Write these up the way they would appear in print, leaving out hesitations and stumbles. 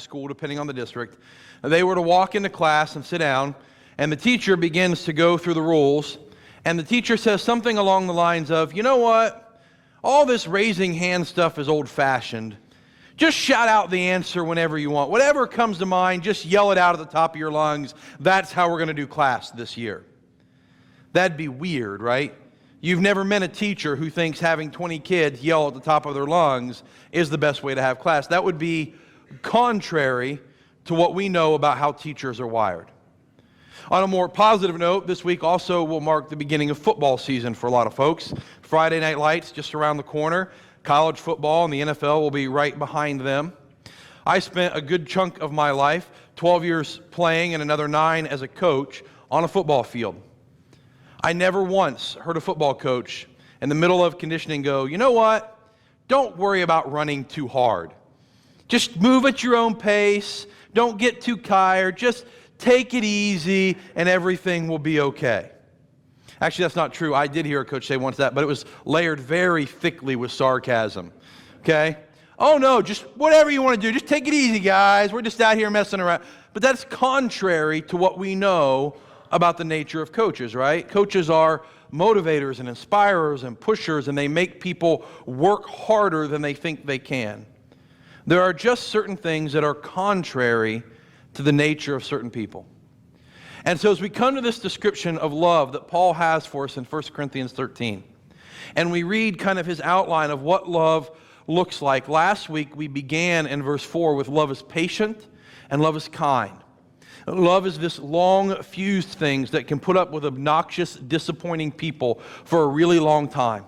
school, depending on the district. They were to walk into class and sit down, and the teacher begins to go through the rules, and the teacher says something along the lines of, you know what? All this raising hand stuff is old-fashioned. Just shout out the answer whenever you want. Whatever comes to mind, just yell it out at the top of your lungs. That's how we're going to do class this year. That'd be weird, right? You've never met a teacher who thinks having 20 kids yell at the top of their lungs is the best way to have class. That would be contrary to what we know about how teachers are wired. On a more positive note, this week also will mark the beginning of football season for a lot of folks. Friday Night Lights just around the corner. College football and the NFL will be right behind them. I spent a good chunk of my life, 12 years playing and another 9 as a coach, on a football field. I never once heard a football coach in the middle of conditioning go, you know what? Don't worry about running too hard. Just move at your own pace. Don't get too tired. Just take it easy and everything will be okay. Actually, that's not true. I did hear a coach say once that, but it was layered very thickly with sarcasm. Okay? Oh no, just whatever you want to do. Just take it easy, guys. We're just out here messing around. But that's contrary to what we know about the nature of coaches, right? Coaches are motivators and inspirers and pushers, and they make people work harder than they think they can. There are just certain things that are contrary to the nature of certain people. And so as we come to this description of love that Paul has for us in 1 Corinthians 13, and we read kind of his outline of what love looks like. Last week we began in verse 4 with love is patient and love is kind. Love is this long-fused things that can put up with obnoxious, disappointing people for a really long time.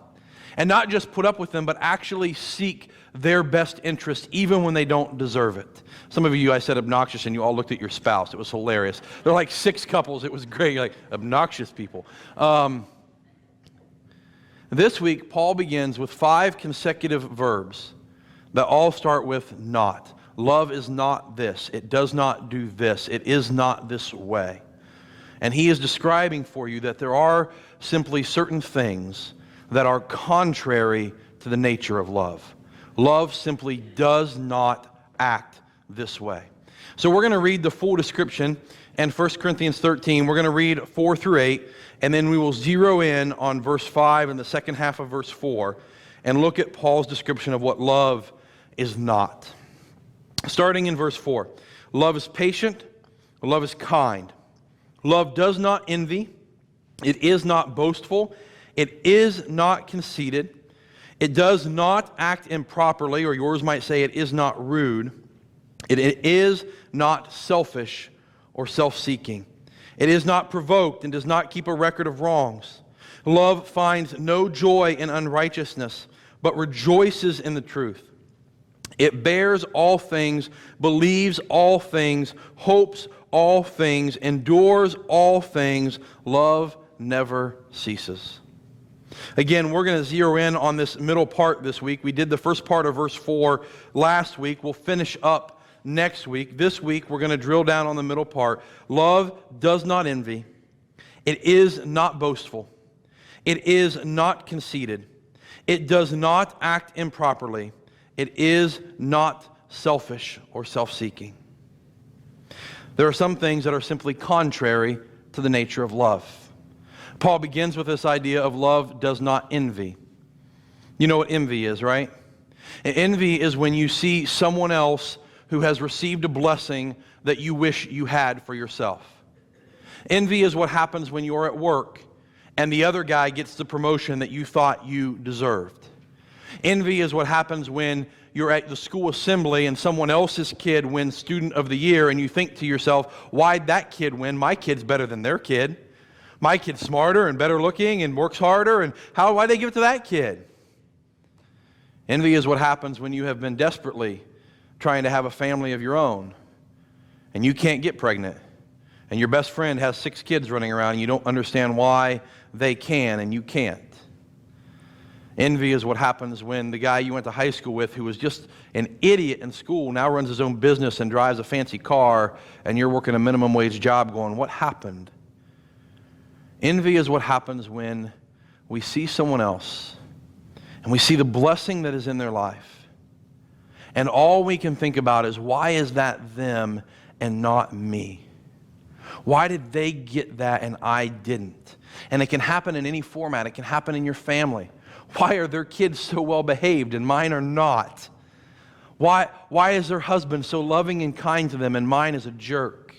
And not just put up with them, but actually seek their best interest even when they don't deserve it. Some of you, I said obnoxious, and you all looked at your spouse. It was hilarious. There were like 6 couples. It was great. You're like, obnoxious people. This week, Paul begins with 5 consecutive verbs that all start with not. Love is not this. It does not do this. It is not this way. And he is describing for you that there are simply certain things that are contrary to the nature of love. Love simply does not act this way. So we're going to read the full description in 1 Corinthians 13. We're going to read 4 through 8, and then we will zero in on verse 5 and the second half of verse 4 and look at Paul's description of what love is not. Starting in verse 4, love is patient, love is kind. Love does not envy, it is not boastful, it is not conceited, it does not act improperly, or yours might say it is not rude, it is not selfish or self-seeking. It is not provoked and does not keep a record of wrongs. Love finds no joy in unrighteousness, but rejoices in the truth. It bears all things, believes all things, hopes all things, endures all things. Love never ceases. Again, we're going to zero in on this middle part this week. We did the first part of verse 4 last week. We'll finish up next week. This week, we're going to drill down on the middle part. Love does not envy. It is not boastful. It is not conceited. It does not act improperly. It is not selfish or self-seeking. There are some things that are simply contrary to the nature of love. Paul begins with this idea of love does not envy. You know what envy is, right? Envy is when you see someone else who has received a blessing that you wish you had for yourself. Envy is what happens when you're at work and the other guy gets the promotion that you thought you deserved. Envy is what happens when you're at the school assembly and someone else's kid wins Student of the Year and you think to yourself, why'd that kid win? My kid's better than their kid. My kid's smarter and better looking and works harder, and why'd they give it to that kid? Envy is what happens when you have been desperately trying to have a family of your own and you can't get pregnant and your best friend has 6 kids running around and you don't understand why they can and you can't. Envy is what happens when the guy you went to high school with who was just an idiot in school now runs his own business and drives a fancy car and you're working a minimum wage job going, what happened? Envy is what happens when we see someone else and we see the blessing that is in their life. And all we can think about is, why is that them and not me? Why did they get that and I didn't? And it can happen in any format. It can happen in your family. Why are their kids so well behaved and mine are not? Why is their husband so loving and kind to them and mine is a jerk?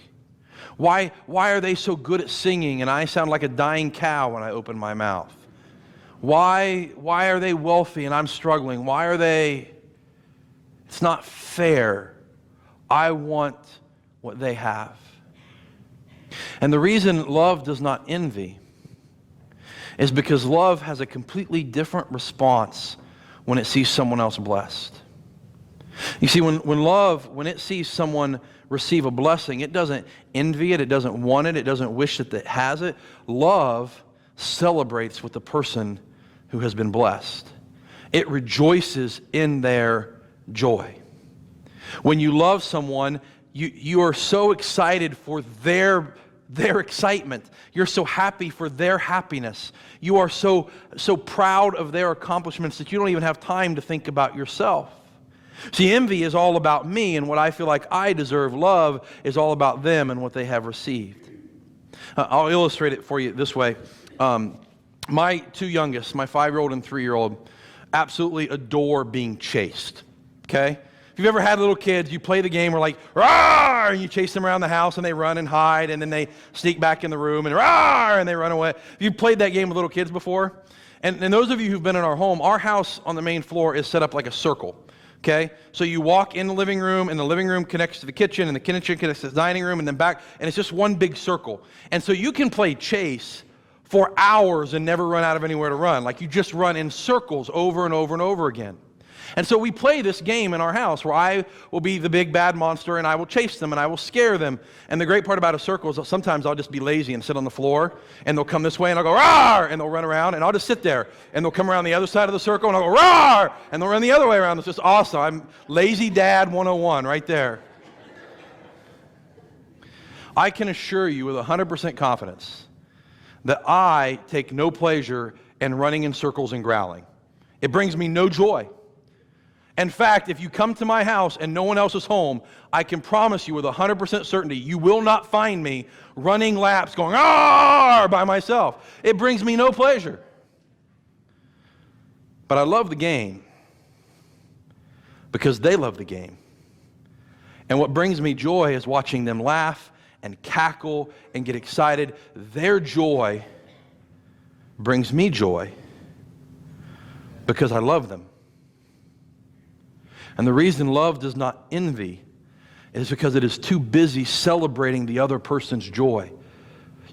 Why are they so good at singing and I sound like a dying cow when I open my mouth? Why are they wealthy and I'm struggling? Why are they... It's not fair. I want what they have. And the reason love does not envy is because love has a completely different response when it sees someone else blessed. You see, when love, when it sees someone receive a blessing, it doesn't envy it, it doesn't want it, it doesn't wish that it has it. Love celebrates with the person who has been blessed. It rejoices in their joy. When you love someone, you are so excited for their excitement. You're so happy for their happiness. You are so proud of their accomplishments that you don't even have time to think about yourself. See, envy is all about me and what I feel like I deserve. Love is all about them and what they have received. I'll illustrate it for you this way. My two youngest, my 5-year-old and 3-year-old, absolutely adore being chased. Okay? If you've ever had little kids, you play the game where like, "Rawr!" and you chase them around the house and they run and hide and then they sneak back in the room and "Rawr!" and they run away. If you've played that game with little kids before, and those of you who've been in our home, our house on the main floor is set up like a circle. Okay? So you walk in the living room and the living room connects to the kitchen and the kitchen connects to the dining room and then back, and it's just one big circle. And so you can play chase for hours and never run out of anywhere to run. Like you just run in circles over and over and over again. And so we play this game in our house where I will be the big bad monster and I will chase them and I will scare them. And the great part about a circle is that sometimes I'll just be lazy and sit on the floor and they'll come this way and I'll go, "Rawr!" and they'll run around and I'll just sit there and they'll come around the other side of the circle and I'll go, "Rawr!" and they'll run the other way around. It's just awesome. I'm lazy dad 101 right there. I can assure you with 100% confidence that I take no pleasure in running in circles and growling. It brings me no joy. In fact, if you come to my house and no one else is home, I can promise you with 100% certainty, you will not find me running laps going, "Arr!" by myself. It brings me no pleasure. But I love the game because they love the game. And what brings me joy is watching them laugh and cackle and get excited. Their joy brings me joy because I love them. And the reason love does not envy is because it is too busy celebrating the other person's joy.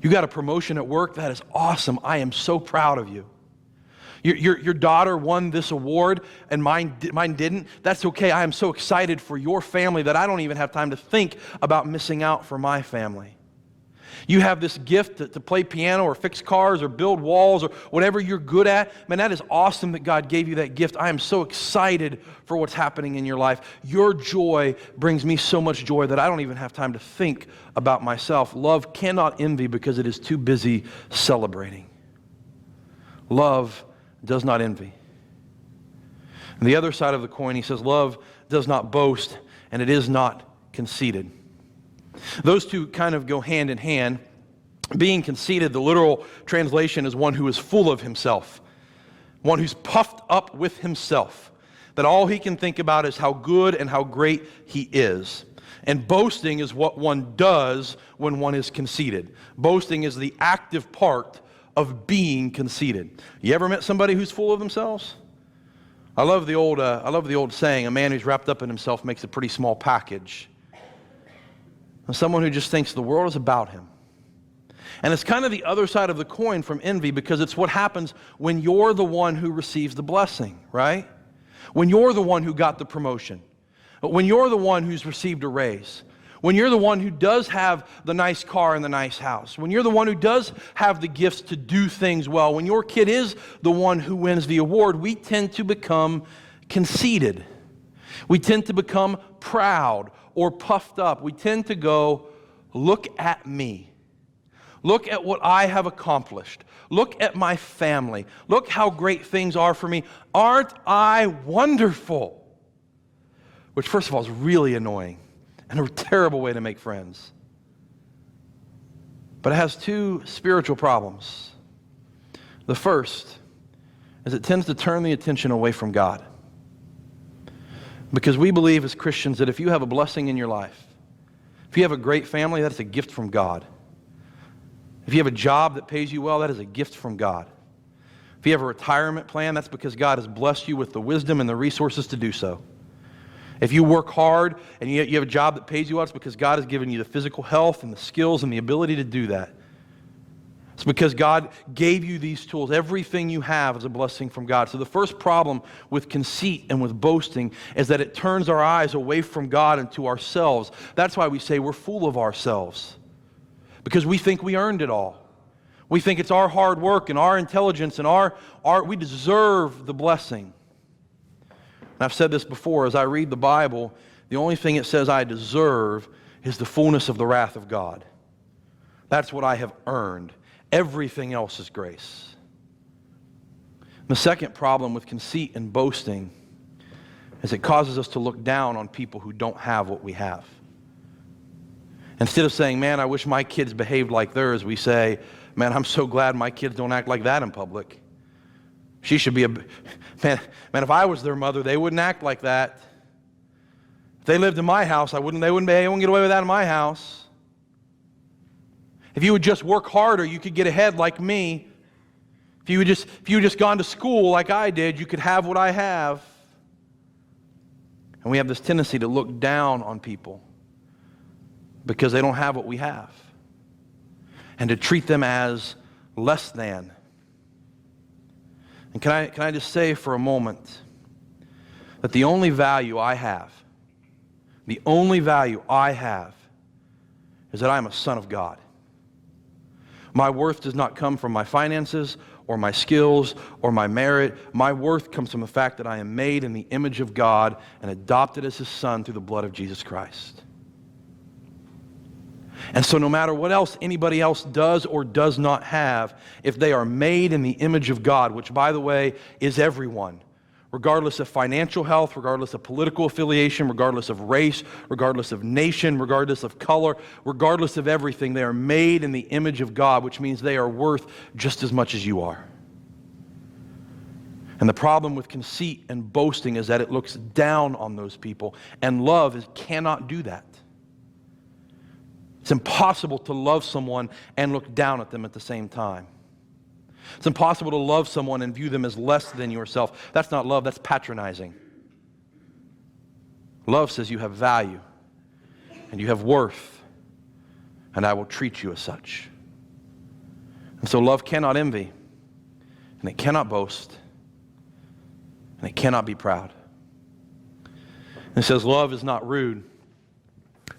You got a promotion at work? That is awesome. I am so proud of you. Your daughter won this award and mine didn't. That's okay. I am so excited for your family that I don't even have time to think about missing out for my family. You have this gift to play piano or fix cars or build walls or whatever you're good at. Man, that is awesome that God gave you that gift. I am so excited for what's happening in your life. Your joy brings me so much joy that I don't even have time to think about myself. Love cannot envy because it is too busy celebrating. Love does not envy. And the other side of the coin, he says, love does not boast and it is not conceited. Those two kind of go hand in hand. Being conceited, the literal translation is one who is full of himself, one who's puffed up with himself, that all he can think about is how good and how great he is. And boasting is what one does when one is conceited. Boasting is the active part of being conceited. You ever met somebody who's full of themselves? I love the old saying, a man who's wrapped up in himself makes a pretty small package. Someone who just thinks the world is about him. And it's kind of the other side of the coin from envy because it's what happens when you're the one who receives the blessing, right? When you're the one who got the promotion. When you're the one who's received a raise. When you're the one who does have the nice car and the nice house. When you're the one who does have the gifts to do things well. When your kid is the one who wins the award, we tend to become conceited. We tend to become proud or puffed up. We tend to go, look at me. Look at what I have accomplished. Look at my family. Look how great things are for me. Aren't I wonderful? which first of all is really annoying and a terrible way to make friends. But it has two spiritual problems. The first is it tends to turn the attention away from God. Because we believe as Christians that if you have a blessing in your life, if you have a great family, that's a gift from God. If you have a job that pays you well, that is a gift from God. If you have a retirement plan, that's because God has blessed you with the wisdom and the resources to do so. If you work hard and you have a job that pays you well, it's because God has given you the physical health and the skills and the ability to do that. It's because God gave you these tools. Everything you have is a blessing from God. So the first problem with conceit and with boasting is that it turns our eyes away from God and to ourselves. That's why we say we're full of ourselves. Because we think we earned it all. We think it's our hard work and our intelligence and we deserve the blessing. And I've said this before, as I read the Bible, the only thing it says I deserve is the fullness of the wrath of God. That's what I have earned. Everything else is grace. The second problem with conceit and boasting is it causes us to look down on people who don't have what we have. Instead of saying, man, I wish my kids behaved like theirs, we say, man, I'm so glad my kids don't act like that in public. She should be man, if I was their mother, they wouldn't act like that. If they lived in my house, they wouldn't get away with that in my house. If you would just work harder, you could get ahead like me. If you had just gone to school like I did, you could have what I have. And we have this tendency to look down on people because they don't have what we have, and to treat them as less than. And can I just say for a moment that the only value I have is that I am a son of God. My worth does not come from my finances or my skills or my merit. My worth comes from the fact that I am made in the image of God and adopted as His son through the blood of Jesus Christ. And so no matter what else anybody else does or does not have, if they are made in the image of God, which by the way is everyone, regardless of financial health, regardless of political affiliation, regardless of race, regardless of nation, regardless of color, regardless of everything, they are made in the image of God, which means they are worth just as much as you are. And the problem with conceit and boasting is that it looks down on those people, and love cannot do that. It's impossible to love someone and look down at them at the same time. It's impossible to love someone and view them as less than yourself. That's not love, that's patronizing. Love says you have value and you have worth, and I will treat you as such. And so love cannot envy, and it cannot boast, and it cannot be proud. And it says love is not rude.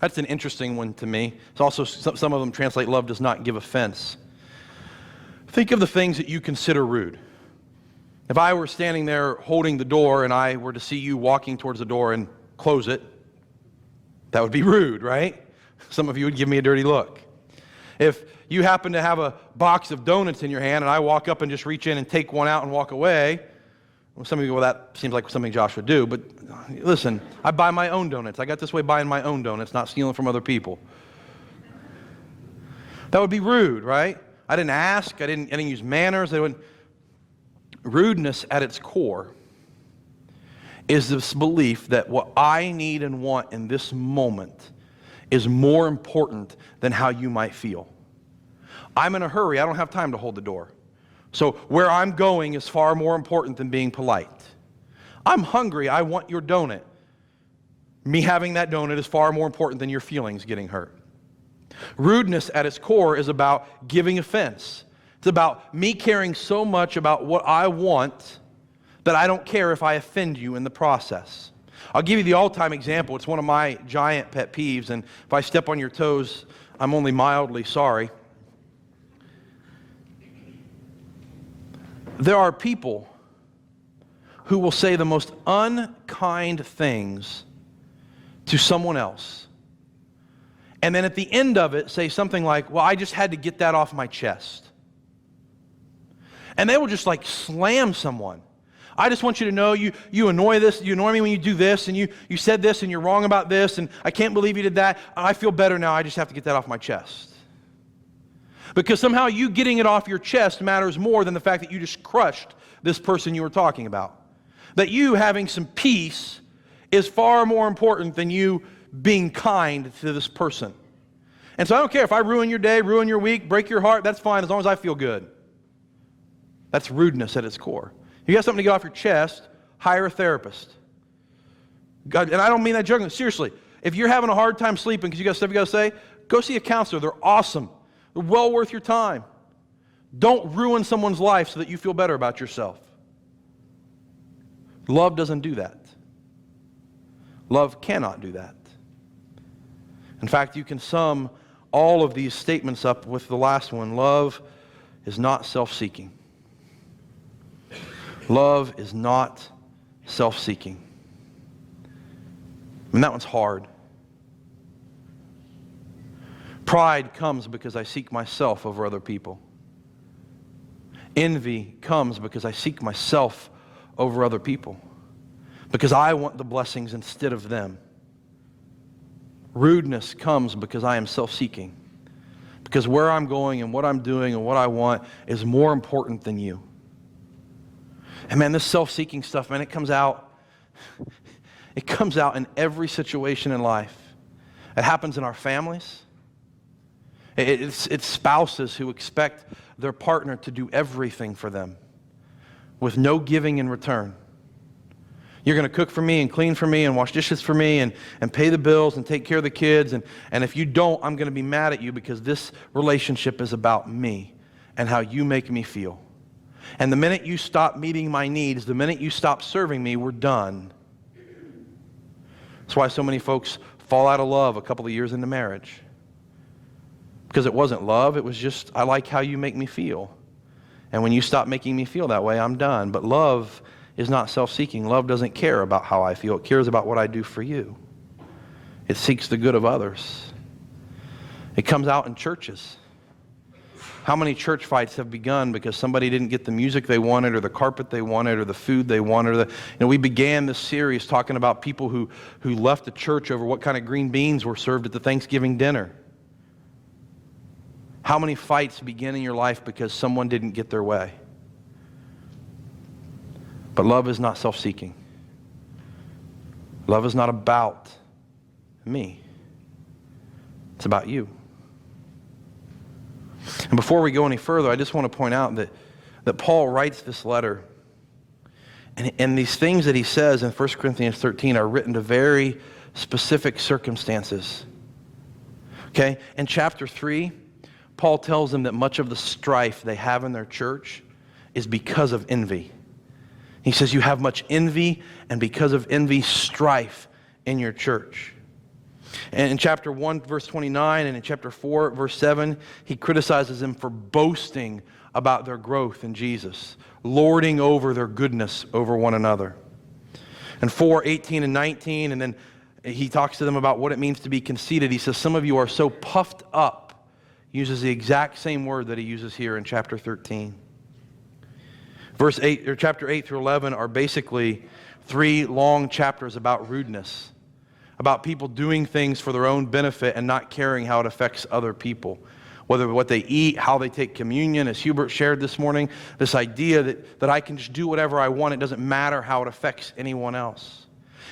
That's an interesting one to me. It's also, some of them translate love does not give offense. Think of the things that you consider rude. If I were standing there holding the door and I were to see you walking towards the door and close it, that would be rude, right? Some of you would give me a dirty look. If you happen to have a box of donuts in your hand and I walk up and just reach in and take one out and walk away, well, some of you, well, that seems like something Josh would do, but listen, I buy my own donuts. I got this way buying my own donuts, not stealing from other people. That would be rude, right? I didn't ask. I didn't use manners. Rudeness at its core is this belief that what I need and want in this moment is more important than how you might feel. I'm in a hurry. I don't have time to hold the door. So where I'm going is far more important than being polite. I'm hungry. I want your donut. Me having that donut is far more important than your feelings getting hurt. Rudeness at its core is about giving offense. It's about me caring so much about what I want that I don't care if I offend you in the process. I'll give you the all-time example. It's one of my giant pet peeves, and if I step on your toes, I'm only mildly sorry. There are people who will say the most unkind things to someone else, and then at the end of it say something like, well, I just had to get that off my chest. And they will just like slam someone. I just want you to know you annoy me when you do this, and you said this, and you're wrong about this, and I can't believe you did that. I feel better now. I just have to get that off my chest. Because somehow you getting it off your chest matters more than the fact that you just crushed this person you were talking about. That you having some peace is far more important than you being kind to this person. And so I don't care if I ruin your day, ruin your week, break your heart, that's fine as long as I feel good. That's rudeness at its core. If you got something to get off your chest, hire a therapist. God, and I don't mean that jokingly. Seriously, if you're having a hard time sleeping because you got stuff you got to say, go see a counselor. They're awesome. They're well worth your time. Don't ruin someone's life so that you feel better about yourself. Love doesn't do that. Love cannot do that. In fact, you can sum all of these statements up with the last one. Love is not self-seeking. Love is not self-seeking. I mean, that one's hard. Pride comes because I seek myself over other people. Envy comes because I seek myself over other people. Because I want the blessings instead of them. Rudeness comes because I am self-seeking. Because where I'm going and what I'm doing and what I want is more important than you. And man, this self-seeking stuff, man, it comes out in every situation in life. It happens in our families. It's spouses who expect their partner to do everything for them with no giving in return. You're going to cook for me and clean for me and wash dishes for me and pay the bills and take care of the kids. And if you don't, I'm going to be mad at you because this relationship is about me and how you make me feel. And the minute you stop meeting my needs, the minute you stop serving me, we're done. That's why so many folks fall out of love a couple of years into marriage. Because it wasn't love, it was just, I like how you make me feel. And when you stop making me feel that way, I'm done. But love is not self-seeking. Love doesn't care about how I feel. It cares about what I do for you. It seeks the good of others. It comes out in churches. How many church fights have begun because somebody didn't get the music they wanted or the carpet they wanted or the food they wanted? We began this series talking about people who left the church over what kind of green beans were served at the Thanksgiving dinner. How many fights begin in your life because someone didn't get their way? But love is not self-seeking. Love is not about me. It's about you. And before we go any further, I just want to point out that Paul writes this letter, and these things that he says in 1 Corinthians 13 are written to very specific circumstances. Okay? In chapter 3, Paul tells them that much of the strife they have in their church is because of envy. He says you have much envy, and because of envy, strife in your church. And in chapter 1, verse 29, and in chapter 4, verse 7, he criticizes them for boasting about their growth in Jesus, lording over their goodness over one another. And 4, 18, and 19, and then he talks to them about what it means to be conceited. He says, some of you are so puffed up, uses the exact same word that he uses here in chapter 13. Verse 8, or chapter 8 through 11 are basically 3 long chapters about rudeness, about people doing things for their own benefit and not caring how it affects other people. Whether what they eat, how they take communion, as Hubert shared this morning, this idea that I can just do whatever I want, it doesn't matter how it affects anyone else.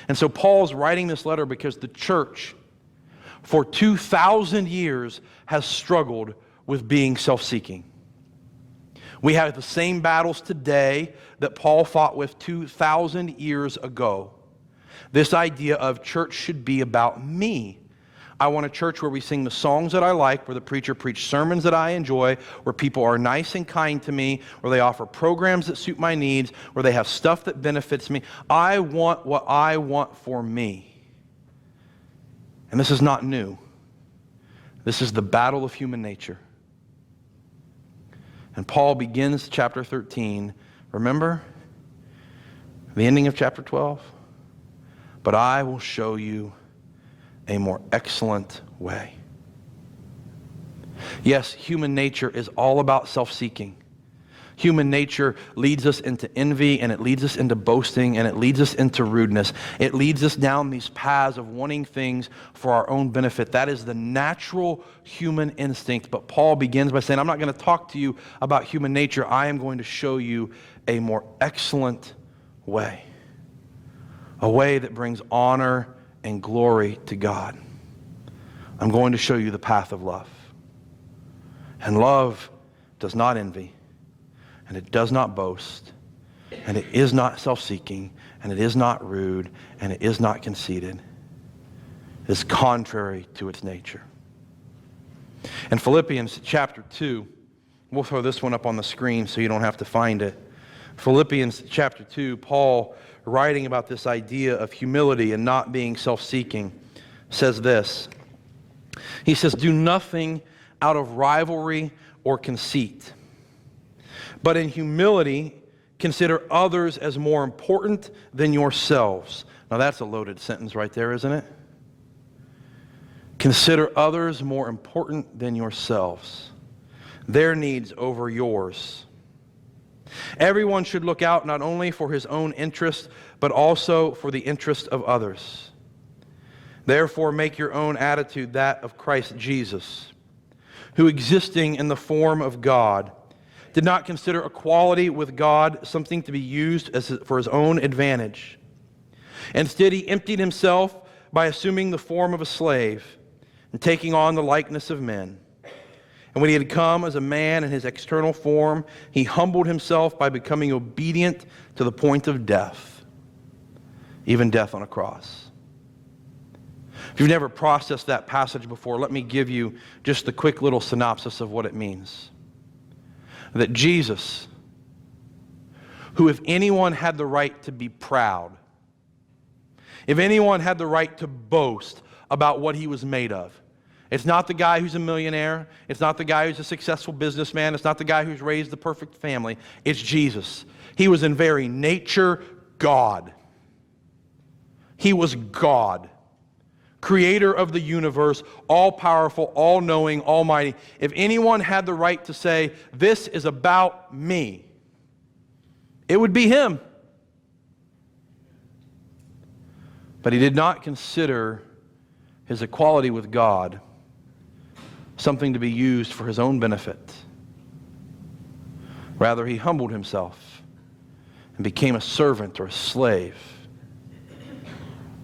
And so Paul's writing this letter because the church for 2,000 years has struggled with being self-seeking. We have the same battles today that Paul fought with 2,000 years ago. This idea of church should be about me. I want a church where we sing the songs that I like, where the preacher preaches sermons that I enjoy, where people are nice and kind to me, where they offer programs that suit my needs, where they have stuff that benefits me. I want what I want for me. And this is not new. This is the battle of human nature. And Paul begins chapter 13. Remember the ending of chapter 12? But I will show you a more excellent way. Yes, human nature is all about self-seeking. Human nature leads us into envy, and it leads us into boasting, and it leads us into rudeness. It leads us down these paths of wanting things for our own benefit. That is the natural human instinct. But Paul begins by saying, I'm not going to talk to you about human nature. I am going to show you a more excellent way. A way that brings honor and glory to God. I'm going to show you the path of love. And love does not envy, and it does not boast, and it is not self-seeking, and it is not rude, and it is not conceited. It is contrary to its nature. In Philippians chapter 2, we'll throw this one up on the screen so you don't have to find it. Philippians chapter 2, Paul, writing about this idea of humility and not being self-seeking, says this. He says, do nothing out of rivalry or conceit, but in humility consider others as more important than yourselves. Now that's a loaded sentence right there, isn't it? Consider others more important than yourselves, their needs over yours. Everyone should look out not only for his own interest, but also for the interest of others. Therefore, make your own attitude that of Christ Jesus, who existing in the form of God, did not consider equality with God something to be used for his own advantage. Instead, he emptied himself by assuming the form of a slave and taking on the likeness of men. And when he had come as a man in his external form, he humbled himself by becoming obedient to the point of death, even death on a cross. If you've never processed that passage before, let me give you just the quick little synopsis of what it means. That Jesus, who if anyone had the right to be proud, if anyone had the right to boast about what he was made of, it's not the guy who's a millionaire, it's not the guy who's a successful businessman, it's not the guy who's raised the perfect family, it's Jesus. He was in very nature God. He was God. Creator of the universe, all-powerful, all-knowing, almighty. If anyone had the right to say, this is about me, it would be him. But he did not consider his equality with God something to be used for his own benefit. Rather, he humbled himself and became a servant or a slave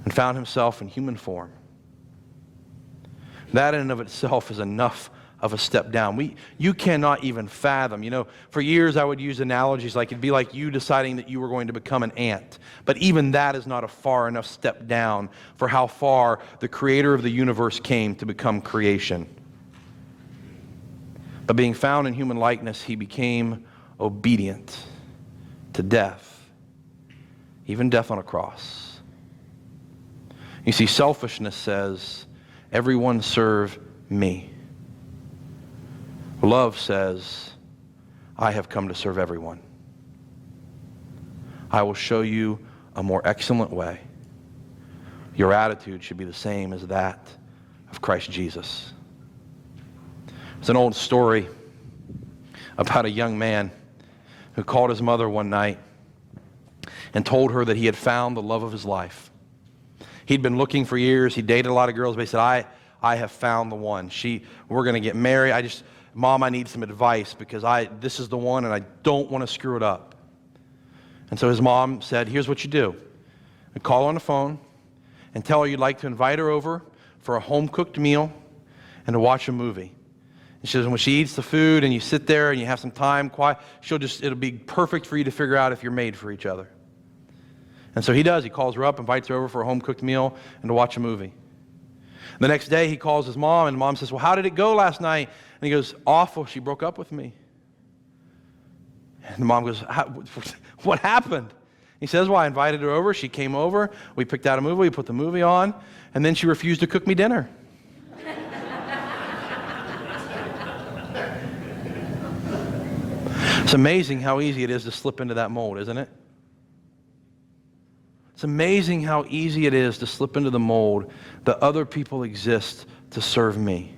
and found himself in human form. That in and of itself is enough of a step down. You cannot even fathom. You know, for years I would use analogies like it'd be like you deciding that you were going to become an ant. But even that is not a far enough step down for how far the creator of the universe came to become creation. But being found in human likeness, he became obedient to death, even death on a cross. You see, selfishness says, everyone serve me. Love says, I have come to serve everyone. I will show you a more excellent way. Your attitude should be the same as that of Christ Jesus. It's an old story about a young man who called his mother one night and told her that he had found the love of his life. He'd been looking for years. He dated a lot of girls, but he said, I have found the one. We're going to get married. Mom, I need some advice because this is the one and I don't want to screw it up. And so his mom said, here's what you do. You call her on the phone and tell her you'd like to invite her over for a home-cooked meal and to watch a movie. And she says, when she eats the food and you sit there and you have some time, quiet, it'll be perfect for you to figure out if you're made for each other. And so he does. He calls her up, invites her over for a home-cooked meal and to watch a movie. The next day he calls his mom, and mom says, well, how did it go last night? And he goes, awful. She broke up with me. And the mom goes, what happened? He says, well, I invited her over. She came over. We picked out a movie. We put the movie on. And then she refused to cook me dinner. It's amazing how easy it is to slip into that mold, isn't it? It's amazing how easy it is to slip into the mold that other people exist to serve me.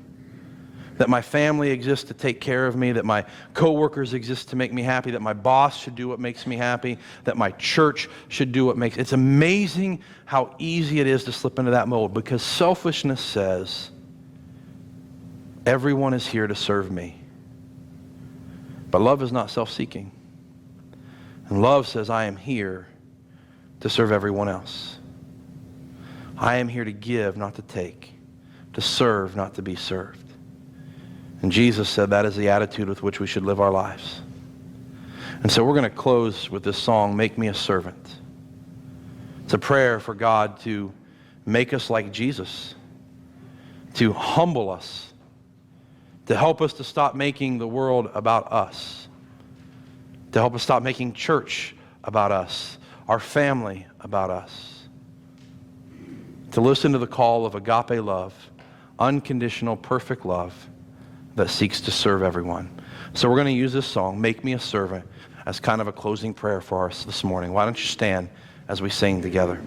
that my family exists to take care of me, that my coworkers exist to make me happy, that my boss should do what makes me happy, that my church should do what makes. It's amazing how easy it is to slip into that mold, because selfishness says, everyone is here to serve me. But love is not self-seeking. And love says, I am here to serve everyone else. I am here to give, not to take, to serve, not to be served. And Jesus said that is the attitude with which we should live our lives. And so we're going to close with this song, Make Me a Servant. It's a prayer for God to make us like Jesus, to humble us, to help us to stop making the world about us, to help us stop making church about us, our family about us, to listen to the call of agape love, unconditional, perfect love that seeks to serve everyone. So we're going to use this song, Make Me a Servant, as kind of a closing prayer for us this morning. Why don't you stand as we sing together?